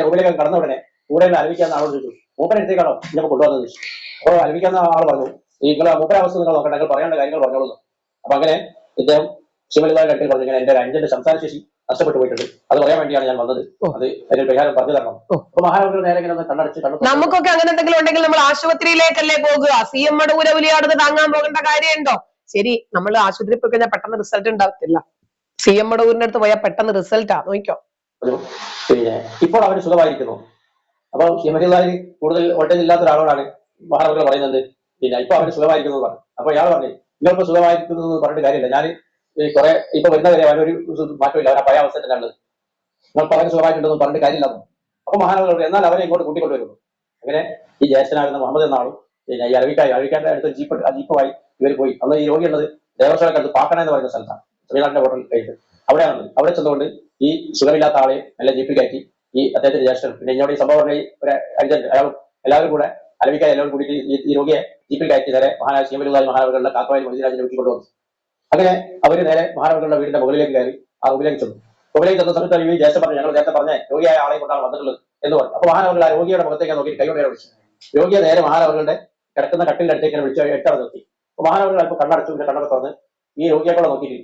റൂമിലേക്ക് കടന്ന ഉടനെ കൂടെ അലവിക്കാവുന്ന ആളോട് ചോദിച്ചു, മൂപ്പരെടുത്തേക്കാണോ ഇങ്ങനെ കൊണ്ടുവന്നത് ചോദിച്ചു. അപ്പൊ അലവിക്കാവുന്ന ആൾ പറഞ്ഞു, നിങ്ങൾ മൂപ്പര അവസ്ഥ നിങ്ങൾ നോക്കണ്ട, നിങ്ങൾ പറയേണ്ട കാര്യങ്ങൾ പറഞ്ഞോളൂ. അപ്പൊ അങ്ങനെ ഇദ്ദേഹം ശിവലുള്ളാഹിയുടെ അടുത്ത് പറഞ്ഞു, ഇങ്ങനെ എന്റെ അഞ്ചന്റെ സംസാരശേഷി നഷ്ടപ്പെട്ടു പോയിട്ടുണ്ട്, അത് പറയാൻ വേണ്ടിയാണ് ഞാൻ വന്നത്, അത് അതിന് പരിഹാരം പറഞ്ഞു തരണം. അപ്പൊ മഹാനവர்கள் നേരെ ഇങ്ങനെ കണ്ണടച്ച് നമുക്കൊക്കെ അങ്ങനെ എന്തെങ്കിലും ഉണ്ടെങ്കിൽ നമ്മൾ ആശുപത്രിയിലേക്കല്ലേ പോകുക? CM മടവൂർ ഔലിയാടുന്ന് താങ്ങാൻ പോകേണ്ട കാര്യമുണ്ടോ? ശരി, നമ്മൾ ആശുപത്രി പോയി കഴിഞ്ഞാൽ പെട്ടെന്ന് റിസൾട്ട് ഉണ്ടാകത്തില്ല. CM മടവൂരിന്റെ അടുത്ത് പോയാൽ പെട്ടെന്ന് റിസൾട്ടാ, നോക്കിക്കോ. പിന്നെ ഇപ്പോൾ അവന് സുഖമായിരിക്കുന്നു. അപ്പൊ ശിവലുള്ളാഹി കൂടുതൽ വോൾട്ടേജ് ഇല്ലാത്ത ഒരാളോടാണ് മഹാനവകൾ പറയുന്നത്, പിന്നെ ഇപ്പൊ അവന് സുഖമായിരിക്കുന്നു എന്ന് പറഞ്ഞു. അപ്പൊ ഇയാൾ പറഞ്ഞു, നിങ്ങൾക്ക് സുഖമായിരിക്കുന്നു എന്ന് പറഞ്ഞിട്ട് കാര്യമില്ല, ഞാൻ കുറെ ഇപ്പൊ വരുന്നവരെ അവനൊരു മാറ്റമില്ല, അവരെ പഴയ അവസ്ഥ തന്നെയാണ്, നിങ്ങൾ പറയാൻ സുഖമായിട്ടുണ്ടെന്ന് പറഞ്ഞിട്ട് കാര്യമില്ല. അപ്പൊ മഹാനവകൾ എന്നാൽ അവരെ ഇങ്ങോട്ട് കൂട്ടിക്കൊണ്ടുവരുന്നു. അങ്ങനെ ഈ ജ്യേഷ്ഠനാകുന്ന മുഹമ്മദ് എന്ന ആളും പിന്നെ ഈ അഴവിക്കാന്റെ അടുത്ത് ജീപ്പുമായി ഇവർ പോയി. അന്ന് ഈ രോഗിയുള്ളത് ദേവസ്വമൊക്കെ പാക്കണ എന്ന് പറയുന്ന സ്ഥലത്താണ്, തമിഴ്നാട്ടിന്റെ ഹോട്ടൽ കഴിഞ്ഞിട്ട് അവിടെയാണ്. അവിടെ ചെന്നുകൊണ്ട് ഈ സുഖമില്ലാത്ത ആളെ നല്ല ജീപ്പിൽ കയറ്റി ഈ അദ്ദേഹത്തിന്റെ ജ്യേഷ്ഠൻ, പിന്നെ ഇങ്ങോട്ട് ഈ സംഭവം ഒരു അഞ്ചൻ അയാളും എല്ലാവരും കൂടെ അലവിക്കാൻ എല്ലാവരും കൂടി ഈ രോഗിയെ ജീപ്പിൽ കയറ്റി നേരെ ശിവലുള്ളാഹി മഹാനവകളുടെ കാക്കവായിൽ മൊയ്തീനാജിനെ വീട്ടിൽ കൊണ്ടുവന്നു. അങ്ങനെ അവര് നേരെ മഹാനവകളുടെ വീടിന്റെ മുകളിലേക്ക് കയറി ആ റൂമിലേക്ക് ചെന്നു. റൂമിലേക്ക് ചെന്ന സമയത്ത് ഈ ജ്യേഷ്ഠൻ പറഞ്ഞു, ഞങ്ങൾ നേരത്തെ പറഞ്ഞ രോഗിയായ ആളെ കൊണ്ടാണ് വന്നിട്ടുള്ളത് എന്ന് പറഞ്ഞു. അപ്പൊ മഹാനവകൾ ആ രോഗിയുടെ മുഖത്തേക്ക് നോക്കി കൈകൊണ്ടേ വിളിച്ചു. രോഗിയെ നേരെ മഹാനവകളുടെ കിടക്കുന്ന കട്ടിലിന്റെ അടുത്തേക്ക് വിളിച്ച് എട്ടാണ് നിർത്തി. അപ്പൊ മഹാനവകൾ അല്പം കണ്ണടച്ചു, പിന്നെ കണ്ണൊക്കെ തുറന്ന് ഈ രോഗിയെ കൂടെ നോക്കിയിട്ട്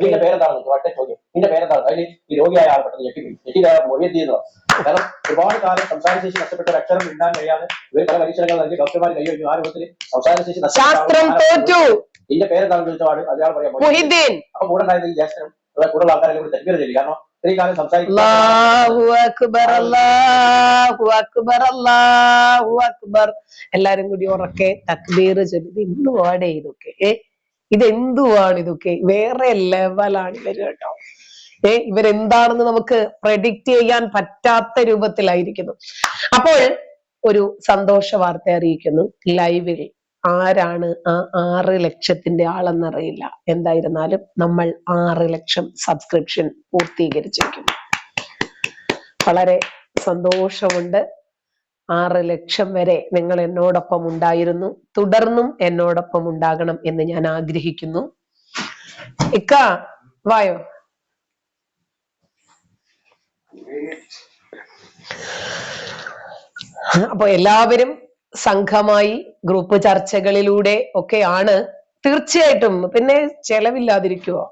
നിന്റെ പേരെന്താണ് ഒറ്റ ചോദ്യം, നിന്റെ പേരെന്താണ്? അതിൽ ഈ രോഗിയായ ആൾ പെട്ടെന്ന് ഞെട്ടിപ്പോയി. മൊഴിയെത്തിയെന്ന് പറഞ്ഞു. കാരണം ഒരുപാട് കാലം സംസാരശേഷി നഷ്ടപ്പെട്ട ഒരു അക്ഷരം ഇണ്ടാൻ കഴിയാതെ ഇവർ പല പരീക്ഷണങ്ങൾ നൽകി ഡോക്ടർമാർ കൈവഴിഞ്ഞു. ആ രൂപത്തിൽ സംസാരശേഷി നിന്റെ പേരെന്താണെന്ന് ചോദിച്ചാൽ അയാൾ പറയാം. അപ്പൊ കൂടെ ഉണ്ടായിരുന്ന ഈ ജ്യേഷ്ഠനും കൂടുതൽ ആൾക്കാരെ കൂടി തെറ്റുകയും ചെയ്യും. കാരണം ഇത്രയും കാലം സംസാരിക്കും. എല്ലാരും കൂടി ഉറക്കെ തക്ബീർ ചൊല്ലി, എന്തുവാടേ ഇതൊക്കെ, ഇതെന്തുവാണ് ഇതൊക്കെ, വേറെ ലെവലാണ് ഇവര് കേട്ടോ. ഇവരെന്താണെന്ന് നമുക്ക് പ്രെഡിക്റ്റ് ചെയ്യാൻ പറ്റാത്ത രൂപത്തിലായിരിക്കുന്നു. അപ്പോൾ ഒരു സന്തോഷ വാർത്ത അറിയിക്കുന്നു. ലൈവിൽ ആരാണ് ആ 6 ലക്ഷത്തിന്റെ ആളെന്നറിയില്ല, എന്തായിരുന്നാലും നമ്മൾ 6 ലക്ഷം സബ്സ്ക്രിപ്ഷൻ പൂർത്തീകരിച്ചിരിക്കുന്നു. വളരെ സന്തോഷമുണ്ട്. 6 ലക്ഷം വരെ നിങ്ങൾ എന്നോടൊപ്പം ഉണ്ടായിരുന്നു, തുടർന്നും എന്നോടൊപ്പം ഉണ്ടാകണം എന്ന് ഞാൻ ആഗ്രഹിക്കുന്നു. ഇക്ക വായോ. അപ്പൊ എല്ലാവരും സംഘമായി ഗ്രൂപ്പ് ചർച്ചകളിലൂടെ ഒക്കെയാണ് തീർച്ചയായിട്ടും. പിന്നെ ചെലവില്ലാതിരിക്കുവോ?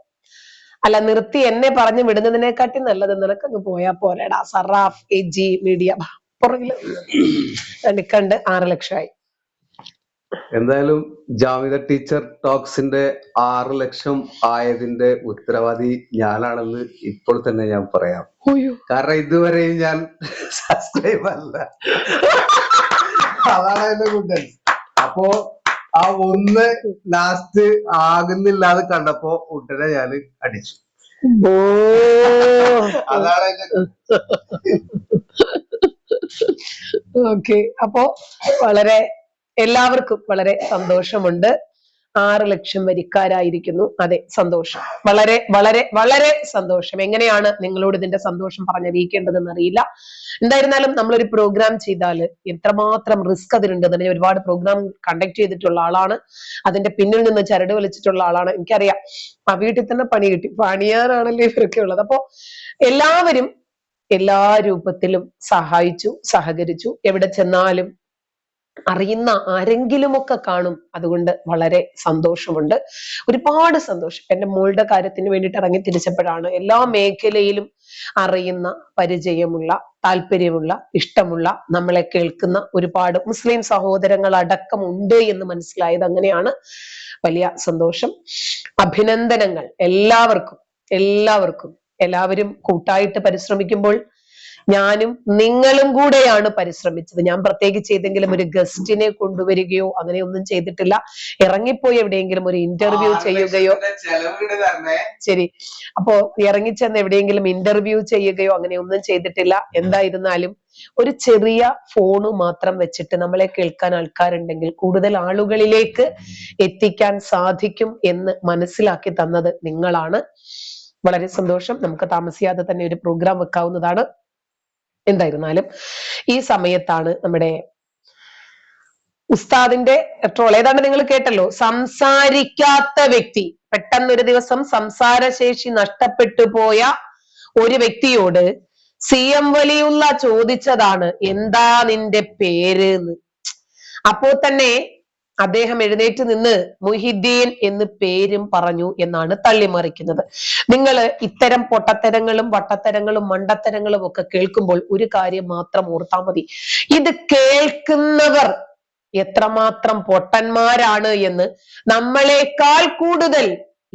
അല്ല, നിർത്തി എന്നെ പറഞ്ഞു വിടുന്നതിനെക്കാട്ടി നല്ലത് നിനക്കങ്ങ് പോയാ പോരാടാ. സറാഫ് AG മീഡിയ പുറകില് നിക്കണ്ട്. 6 ലക്ഷമായി. എന്തായാലും ജാമിദ ടീച്ചർ ടോക്സിന്റെ 6 ലക്ഷം ആയതിന്റെ ഉത്തരവാദി ഞാനാണെന്ന് ഇപ്പോൾ തന്നെ ഞാൻ പറയാം. കാരണം ഇതുവരെയും ഞാൻ സബ്സ്ക്രൈബ് അല്ല, അതാണ് എന്റെ കൂട്ടൻ. അപ്പോ ആ ഒന്ന് ലാസ്റ്റ് ആകുന്നില്ലാതെ കണ്ടപ്പോ ഉടനെ ഞാൻ അടിച്ചു. അതാണ് എന്റെ. ഓക്കെ, അപ്പോ വളരെ എല്ലാവർക്കും വളരെ സന്തോഷമുണ്ട്. 6 ലക്ഷം വരിക്കാരായിരിക്കുന്നു. അതെ, സന്തോഷം, വളരെ വളരെ വളരെ സന്തോഷം. എങ്ങനെയാണ് നിങ്ങളോട് ഇതിന്റെ സന്തോഷം പറഞ്ഞറിയിക്കേണ്ടതെന്ന് അറിയില്ല. എന്തായിരുന്നാലും നമ്മളൊരു പ്രോഗ്രാം ചെയ്താൽ എത്രമാത്രം റിസ്ക് അതിലുണ്ടെന്ന്, ഒരുപാട് പ്രോഗ്രാം കണ്ടക്ട് ചെയ്തിട്ടുള്ള ആളാണ്, അതിന്റെ പിന്നിൽ നിന്ന് ചരട് വലിച്ചിട്ടുള്ള ആളാണ്. എനിക്കറിയാം. ആ വീട്ടിൽ തന്നെ പണി കിട്ടി, പണിയാനാണല്ലോ ഇവരൊക്കെ ഉള്ളത്. അപ്പോ എല്ലാവരും എല്ലാ രൂപത്തിലും സഹായിച്ചു, സഹകരിച്ചു. എവിടെ ചെന്നാലും അറിയുന്ന ആരെങ്കിലുമൊക്കെ കാണും. അതുകൊണ്ട് വളരെ സന്തോഷമുണ്ട്, ഒരുപാട് സന്തോഷം. എന്റെ മോളുടെ കാര്യത്തിന് വേണ്ടിയിട്ട് ഇറങ്ങി തിരിച്ചപ്പോഴാണ് എല്ലാ മേഖലയിലും അറിയുന്ന, പരിചയമുള്ള, താല്പര്യമുള്ള, ഇഷ്ടമുള്ള, നമ്മളെ കേൾക്കുന്ന ഒരുപാട് മുസ്ലിം സഹോദരങ്ങൾ അടക്കമുണ്ട് എന്ന് മനസ്സിലായത്. അങ്ങനെയാണ്. വലിയ സന്തോഷം. അഭിനന്ദനങ്ങൾ എല്ലാവർക്കും. എല്ലാവരും കൂട്ടായിട്ട് പരിശ്രമിക്കുമ്പോൾ ഞാനും നിങ്ങളും കൂടെയാണ് പരിശ്രമിച്ചത്. ഞാൻ പ്രത്യേകിച്ച് ഏതെങ്കിലും ഒരു ഗസ്റ്റിനെ കൊണ്ടുവരികയോ അങ്ങനെയൊന്നും ചെയ്തിട്ടില്ല. ഇറങ്ങിപ്പോയി എവിടെയെങ്കിലും ഒരു ഇന്റർവ്യൂ ചെയ്യുകയോ, ശരി, അപ്പോ ഇറങ്ങിച്ചെന്ന് എവിടെയെങ്കിലും ഇന്റർവ്യൂ ചെയ്യുകയോ അങ്ങനെയൊന്നും ചെയ്തിട്ടില്ല. എന്തായിരുന്നാലും ഒരു ചെറിയ ഫോണ് മാത്രം വെച്ചിട്ട് നമ്മളെ കേൾക്കാൻ ആൾക്കാരുണ്ടെങ്കിൽ കൂടുതൽ ആളുകളിലേക്ക് എത്തിക്കാൻ സാധിക്കും എന്ന് മനസ്സിലാക്കി തന്നത് നിങ്ങളാണ്. വളരെ സന്തോഷം. നമുക്ക് താമസിയാതെ തന്നെ ഒരു പ്രോഗ്രാം വെക്കാവുന്നതാണ്. എന്തായിരുന്നാലും ഈ സമയത്താണ് നമ്മുടെ ഉസ്താദിന്റെ ട്രോൾ. ഏതാണ്ട് നിങ്ങൾ കേട്ടല്ലോ, സംസാരിക്കാത്ത വ്യക്തി, പെട്ടെന്നൊരു ദിവസം സംസാരശേഷി നഷ്ടപ്പെട്ടു പോയ ഒരു വ്യക്തിയോട് CM വലിയുള്ള ചോദിച്ചതാണ്, എന്താ നിന്റെ പേര് എന്ന്. അപ്പോ തന്നെ അദ്ദേഹം എഴുന്നേറ്റ് നിന്ന് മുഹിദ്ദീൻ എന്ന് പേരും പറഞ്ഞു എന്നാണ് തള്ളിമറിക്കുന്നത്. നിങ്ങൾ ഇത്തരം പൊട്ടത്തരങ്ങളും വട്ടത്തരങ്ങളും മണ്ടത്തരങ്ങളും ഒക്കെ കേൾക്കുമ്പോൾ ഒരു കാര്യം മാത്രം ഓർത്താൽ മതി, ഇത് കേൾക്കുന്നവർ എത്രമാത്രം പൊട്ടന്മാരാണ് എന്ന് നമ്മളെക്കാൾ കൂടുതൽ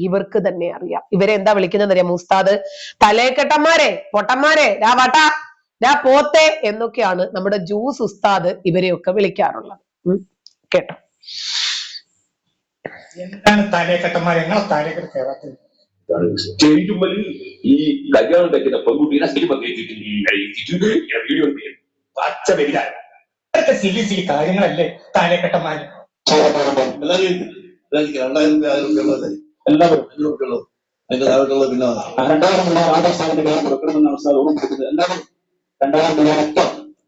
ഇവർക്ക് തന്നെ അറിയാം. ഇവരെ എന്താ വിളിക്കുന്നത് അറിയാം? ഉസ്താദ് തലേക്കെട്ടന്മാരെ, പൊട്ടന്മാരെ, രാ വട്ട, രാ പോത്തെ എന്നൊക്കെയാണ് നമ്മുടെ ജ്യൂസ് ഉസ്താദ് ഇവരെയൊക്കെ വിളിക്കാറുള്ളത്. കേട്ടോ? എന്താണ് തലേക്കെട്ടന്മാരെ? ഞങ്ങളെ തലേക്കെട്ട് കേരളത്തിൽ സ്റ്റേജുമ്മൽ ഈ കല്യാണം കഴിക്കുന്ന പെൺകുട്ടീനെ സിനിമ കയറ്റിട്ട് വീഡിയോ പച്ച വ്യതിയാനം. അതൊക്കെ സിലി സിലി കാര്യങ്ങളല്ലേ തലേക്കെട്ടന്മാര്? എല്ലാവരും അതിന്റെ താഴോട്ടുള്ള പിന്നെ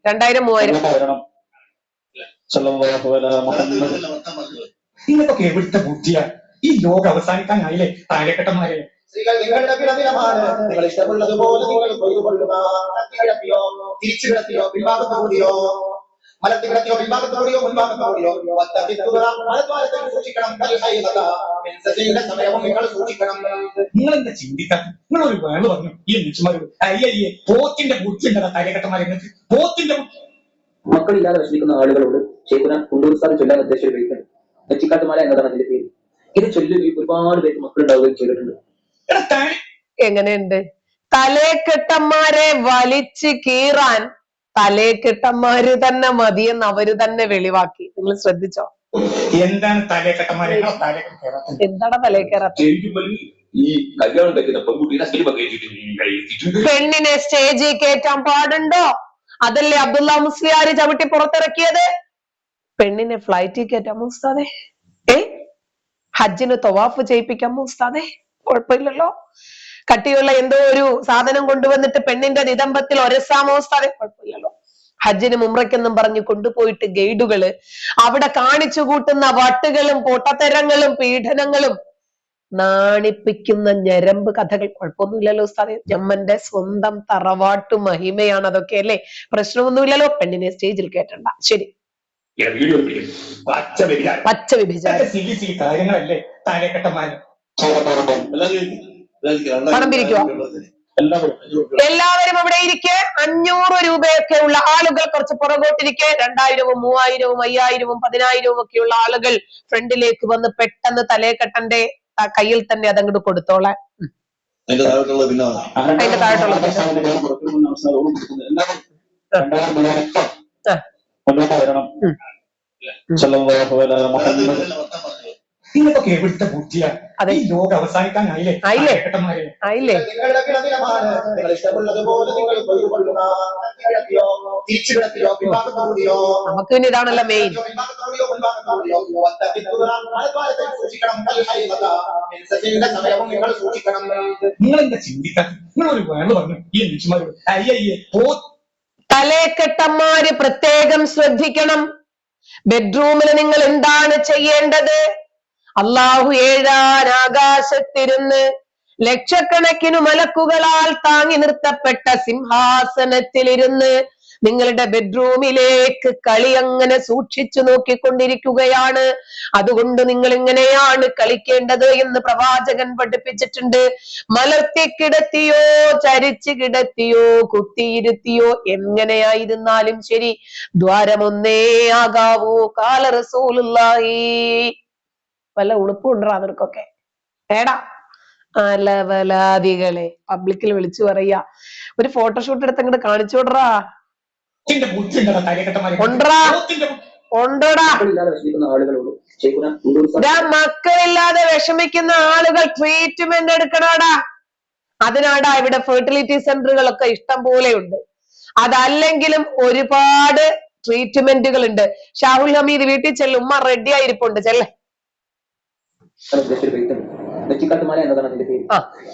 2000-3000 നിങ്ങൾക്കൊക്കെ എവിടുത്തെ ബുദ്ധിയാ? ഈ ലോകം അവസാനിക്കാനായില്ലേ താഴെക്കെട്ടന്മാരെ? സ്ത്രീകൾ നിങ്ങളുടെ പിറവിടമാണ്. നിങ്ങൾ ഇഷ്ടമുള്ളതുപോലെ നിങ്ങൾ കൊള്ളുക. തിരിച്ചു കിടത്തിയോ, പിൻഭാഗത്ത് കൂടിയോ, മലത്തി കിടത്തിയോ, പിൻഭാഗത്ത് കൂടിയോ, മുൻഭാഗത്ത് കൂടിയോ, മലദ്വാരത്തിൽ സൂക്ഷിക്കണം. മെൻസസിന്റെ സമയവും നിങ്ങൾ സൂക്ഷിക്കണം. നിങ്ങൾ എന്താ ചിന്തിക്കാൻ? നിങ്ങൾ ഒരു വേള് പറഞ്ഞു ഈ മനുഷ്യന്മാരോട്, അയ്യയ്യേ പോത്തിന്റെ ബുദ്ധി ഉണ്ടോ താഴെക്കെട്ടന്മാരെ? നിങ്ങൾക്ക് പോത്തിന്റെ മക്കളില്ലാതെ വിഷമിക്കുന്ന ആളുകളോട് ശേഖുന കുണ്ടൂർസ്ഥാനം ചൊല്ലാൻ നിർദ്ദേശിച്ചിട്ടുണ്ട്. നെച്ചിക്കാട്ടുമാല എന്നതാണ് അതിന്റെ പേര്. ഇത് ചൊല്ലുകയും ഒരുപാട് പേർക്ക് മക്കളുണ്ടാവുകയും ചെയ്തിട്ടുണ്ട്. എങ്ങനെയുണ്ട്? തലേക്കെട്ടന്മാരെ വലിച്ചു കീറാൻ തലേക്കെട്ടന്മാര് തന്നെ മതിയെന്ന് അവര് തന്നെ വെളിവാക്കി. നിങ്ങൾ ശ്രദ്ധിച്ചോ? എന്താണ് തലേക്കെട്ടന്മാരെ? എന്താണ് തലേക്കേറാത്ത? സ്റ്റേജുമ്മൽ ഈ കല്യാണം കഴിക്കുന്ന പെൺകുട്ടീനെ സിനിമ കയറ്റിട്ട് പെണ്ണിനെ സ്റ്റേജിൽ കയറ്റാൻ പാടുണ്ടോ? അതല്ലേ അബ്ദുള്ള മുസ്ലിയാര് ചവിട്ടി പുറത്തിറക്കിയത്. പെണ്ണിനെ ഫ്ലൈറ്റിൽ കയറ്റാമോ ഉസ്താദെ? ഹജ്ജിന് തവാഫ് ചെയ്യിപ്പിക്കാമോ ഉസ്താദെ? കുഴപ്പമില്ലല്ലോ. കട്ടിയുള്ള എന്തോ ഒരു സാധനം കൊണ്ടുവന്നിട്ട് പെണ്ണിന്റെ നിതംബത്തിൽ ഒരസാമോ ഉസ്താദെ? കുഴപ്പമില്ലല്ലോ. ഹജ്ജിനും ഉംറയ്ക്കെന്നും പറഞ്ഞു കൊണ്ടുപോയിട്ട് ഗൈഡുകള് അവിടെ കാണിച്ചു കൂട്ടുന്ന വട്ടുകളും പൊട്ടത്തരങ്ങളും പീഡനങ്ങളും നാണിപ്പിക്കുന്ന ഞരമ്പ് കഥകൾ. കുഴപ്പമൊന്നുമില്ലല്ലോ ഉസ്താദെ, ഞമ്മന്റെ സ്വന്തം തറവാട്ടു മഹിമയാണ് അതൊക്കെ അല്ലേ, പ്രശ്നമൊന്നുമില്ലല്ലോ. പെണ്ണിനെ സ്റ്റേജിൽ കേട്ടണ്ട. ശരി, പച്ച വ്യഭിചാരം. സിലി സിലി കാര്യങ്ങളല്ലേ താഴെക്കെട്ടന്മാര്? പണം പിരിക്കുക. എല്ലാവരും അവിടെ ഇരിക്കെ. 500 രൂപയൊക്കെ ഉള്ള ആളുകൾ കുറച്ച് പുറകോട്ടിരിക്കെ. 2000-ഉം 3000-ഉം 5000-ഉം 10,000-ഉം ഒക്കെയുള്ള ആളുകൾ ഫ്രണ്ടിലേക്ക് വന്ന് പെട്ടെന്ന് തലേക്കെട്ടന്റെ കയ്യിൽ തന്നെ അതങ്ങോട്ട് കൊടുത്തോളാം. അതിന്റെ താഴോട്ടുള്ള പിന്നെ അതിന്റെ താഴോട്ടുള്ളത് നിങ്ങൾക്കൊക്കെ എവിടുത്തെ ബുദ്ധിയാ? ഈ ലോകം അവസാനിക്കാനായില്ലേ താഴെക്കെട്ടന്മാരെ? ആയില്ലേ? നിങ്ങളുടെ പിറവിടമാണ്. നിങ്ങൾ ഇഷ്ടമുള്ളതുപോലെ നിങ്ങൾ കൊള്ളുക. തിരിച്ചു കിടത്തിയോ, പിൻഭാഗത്ത് കൂടിയോ, നമുക്ക് പിന്നെ ഇതാണല്ലോ മെയിൻ. സമയവും നിങ്ങൾ സൂക്ഷിക്കണം. നിങ്ങൾ എന്താ ചിന്തിക്കാൻ? നിങ്ങൾ ഒരു വേള് പറഞ്ഞു ഈ മനുഷ്യന്മാരോട്, അയ്യയ്യേ തലേക്കെട്ടന്മാര് പ്രത്യേകം ശ്രദ്ധിക്കണം. ബെഡ്റൂമിൽ നിങ്ങൾ എന്താണ് ചെയ്യേണ്ടത്? അള്ളാഹു 7 ആകാശത്തിരുന്ന് ലക്ഷക്കണക്കിന് മലക്കുകളാൽ താങ്ങി നിർത്തപ്പെട്ട സിംഹാസനത്തിലിരുന്ന് നിങ്ങളുടെ ബെഡ്റൂമിലേക്ക് കളി അങ്ങനെ സൂക്ഷിച്ചു നോക്കിക്കൊണ്ടിരിക്കുകയാണ്. അതുകൊണ്ട് നിങ്ങൾ ഇങ്ങനെയാണ് കളിക്കേണ്ടത് എന്ന് പ്രവാചകൻ പഠിപ്പിച്ചിട്ടുണ്ട്. മലർത്തി കിടത്തിയോ ചരിച്ചു കിടത്തിയോ കുത്തിയിരുത്തിയോ എങ്ങനെയായിരുന്നാലും ശരി ദ്വാരമൊന്നേ ആകാവൂ. കാല റസൂലുള്ളാഹി. വല്ല ഉളുപ്പുണ്ടോ അവർക്കൊക്കെ? ഏടാ അലവലാദികളെ പബ്ലിക്കിൽ വിളിച്ചു പറയാ. ഒരു ഫോട്ടോഷൂട്ട് എടുത്ത് അങ്ങോട്ട് കാണിച്ചോടറാ. പോത്തിന്റെ ബുദ്ധിയുണ്ടടാ കാര്യകെട്ടന്മാരെ. കൊണ്ടറാ പോത്തിന്റെ കൊണ്ടോടാ. മക്കളില്ലാതെ വിഷമിക്കുന്ന ആളുകളോട് ശൈഖുന കുണ്ടൂർ മക്കളില്ലാതെ വിഷമിക്കുന്ന ആളുകൾ ട്രീറ്റ്മെന്റ് എടുക്കണോടാ. അതിനാടാ ഇവിടെ ഫെർട്ടിലിറ്റി സെന്ററുകളൊക്കെ ഇഷ്ടം പോലെയുണ്ട്. അതല്ലെങ്കിലും ഒരുപാട് ട്രീറ്റ്മെന്റുകൾ ഉണ്ട്. ഷാഹുൽ ഹമീദ് വീട്ടിൽ ചെല്ലും, ഉമ്മ റെഡി ആയിരിപ്പുണ്ട്, ചെല്ലേ. നെറ്റിക്കാട്ടുമാല എന്നതാണ് അതിന്റെ പേര്.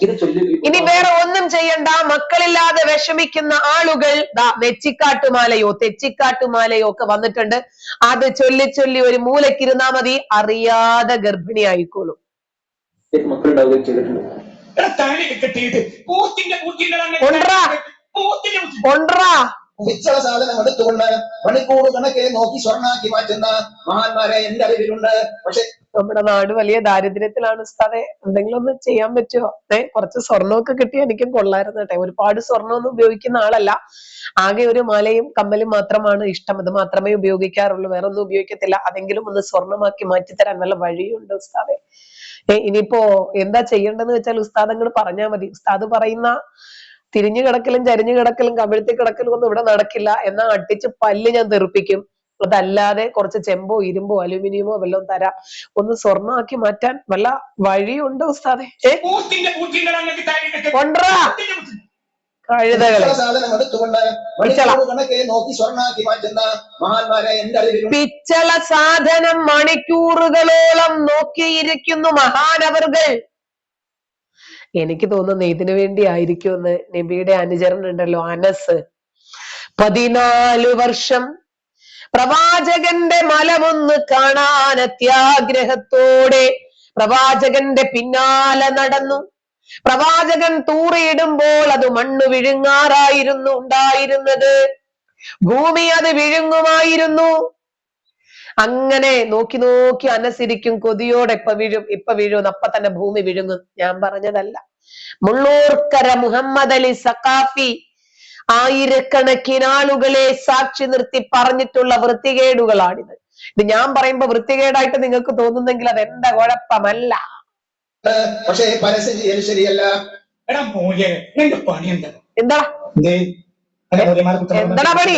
ഇത് ചൊല്ലി ഇനി വേറെ ഒന്നും ചെയ്യണ്ട. മക്കളില്ലാതെ വിഷമിക്കുന്ന ആളുകൾ നെച്ചിക്കാട്ടുമാലയോ തെച്ചിക്കാട്ടുമാലയോ ഒക്കെ വന്നിട്ടുണ്ട്. അത് ചൊല്ലി ചൊല്ലി ഒരു മൂലക്കിരുന്നാ മതി, അറിയാതെ ഗർഭിണി ആയിക്കോളും. മക്കളുണ്ടാവുകയും ചെയ്തിട്ടുണ്ട്. താലിയൊക്കെ കെട്ടിയിട്ട് പോത്തിന്റെ കൊണ്ടറാ കൊണ്ടറാ. പിച്ചള സാധനം എടുത്തുകൊണ്ട് മണിക്കൂർ കണക്കെ നോക്കി സ്വർണ്ണാക്കി മാറ്റുന്ന മഹാന്മാരെ എന്റെ അറിവിലുണ്ട്. പക്ഷെ നമ്മുടെ നാട് വലിയ ദാരിദ്ര്യത്തിലാണ് ഉസ്താദെ. എന്തെങ്കിലും ഒന്ന് ചെയ്യാൻ പറ്റുമോ? കുറച്ച് സ്വർണ്ണമൊക്കെ കിട്ടിയാൽ എനിക്കും കൊള്ളായിരുന്നു കേട്ടെ. ഒരുപാട് സ്വർണ്ണമൊന്നും ഉപയോഗിക്കുന്ന ആളല്ല. ആകെ ഒരു മാലയും കമ്മലും മാത്രമാണ് ഇഷ്ടം. അത് മാത്രമേ ഉപയോഗിക്കാറുള്ളൂ, വേറെ ഒന്നും ഉപയോഗിക്കത്തില്ല. അതെങ്കിലും ഒന്ന് സ്വർണ്ണമാക്കി മാറ്റിത്തരാൻ വല്ല വഴിയുണ്ട് ഉസ്താദെ? ഇനിയിപ്പോ എന്താ ചെയ്യേണ്ടതെന്ന് വെച്ചാൽ ഉസ്താദ് അങ്ങോട്ട് പറഞ്ഞാൽ മതി. ഉസ്താദ് പറയുന്ന തിരിഞ്ഞു കിടക്കലും ചരിഞ്ഞു കിടക്കലും കമിഴ്ത്തി കിടക്കലും ഒന്നും ഇവിടെ നടക്കില്ല. എന്നാ അടിച്ച് പല്ല് ഞാൻ തെറിപ്പിക്കും. അതല്ലാതെ കുറച്ച് ചെമ്പോ ഇരുമ്പോ അലുമിനിയമോ വല്ലതും തരാം. ഒന്ന് സ്വർണ്ണമാക്കി മാറ്റാൻ വല്ല വഴിയുണ്ട് ഉസ്താദെ? കൊണ്ടറാ കഴുതകളെ. സാധനം എടുത്തുകൊണ്ട് മണിക്കൂർ കണക്കെ നോക്കി സ്വർണ്ണാക്കി മാറ്റുന്ന മഹാന്മാരെ എന്റെ അറിവിലുണ്ട്. പിച്ചള സാധനം മണിക്കൂറുകളോളം നോക്കിയിരിക്കുന്നു മഹാനവറുകൾ. എനിക്ക് തോന്നുന്നു ഇതിനു വേണ്ടി ആയിരിക്കുമെന്ന്. നബിയുടെ അനുചരനുണ്ടല്ലോ അനസ്, 14 വർഷം പ്രവാചകന്റെ മലമൊന്ന് കാണാൻ അത്യാഗ്രഹത്തോടെ പ്രവാചകന്റെ പിന്നാലെ നടന്നു. പ്രവാചകൻ തൂറിയിടുമ്പോൾ അത് മണ്ണ് വിഴുങ്ങാറായിരുന്നു ഉണ്ടായിരുന്നത്. ഭൂമി അത് വിഴുങ്ങുമായിരുന്നു. അങ്ങനെ നോക്കി നോക്കി അനസിരിക്കും കൊതിയോടെ. ഇപ്പൊ വീഴും അപ്പൊ തന്നെ ഭൂമി വിഴുങ്ങും. ഞാൻ പറഞ്ഞതല്ല, മുള്ളൂർക്കര മുഹമ്മദ് അലി സഖാഫി ആയിരക്കണക്കിന് ആളുകളെ സാക്ഷി നിർത്തി പറഞ്ഞിട്ടുള്ള വൃത്തികേടുകളാണിത്. ഇത് ഞാൻ പറയുമ്പോ വൃത്തികേടായിട്ട് നിങ്ങൾക്ക് തോന്നുന്നെങ്കിൽ അത് എന്റെ കുഴപ്പമല്ല. പക്ഷേ പരസ്യം ചെയ്യൽ ശരിയല്ല. എടാ മൂല്യ നിന്റെ പണി എന്താ? എന്താ എന്താ പണി? എന്താ പണി?